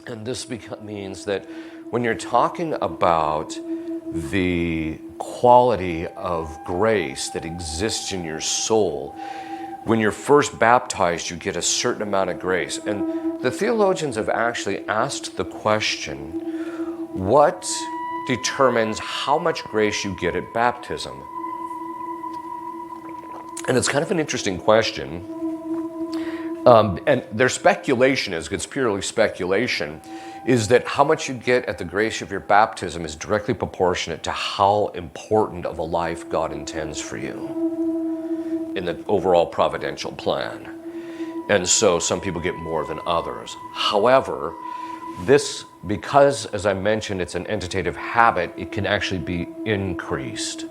And this means that when you're talking about the quality of grace that exists in your soul, when you're first baptized, you get a certain amount of grace. And the theologians have actually asked the question, what determines how much grace you get at baptism? And it's kind of an interesting question. And their speculation is, it's purely speculation, is that how much you get at the grace of your baptism is directly proportionate to how important of a life God intends for you in the overall providential plan. And so some people get more than others. However, this, because as I mentioned, it's an entitative habit, it can actually be increased.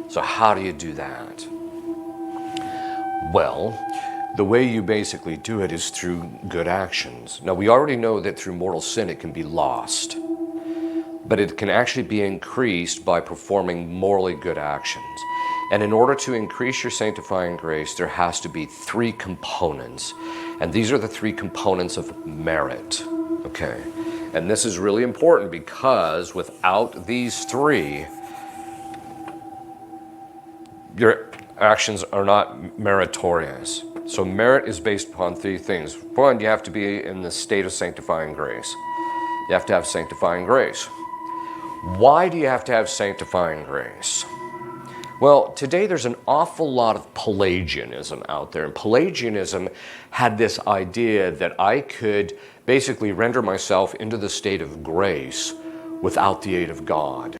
So how do you do that? Well, the way you basically do it is through good actions. Now, we already know that through mortal sin it can be lost, but it can actually be increased by performing morally good actions. And in order to increase your sanctifying grace, there has to be three components. And these are the three components of merit, okay? And this is really important because without these three, your actions are not meritorious. So merit is based upon three things. One, you have to be in the state of sanctifying grace. You have to have sanctifying grace. Why do you have to have sanctifying grace? Well, today there's an awful lot of Pelagianism out there. And Pelagianism had this idea that I could basically render myself into the state of grace without the aid of God.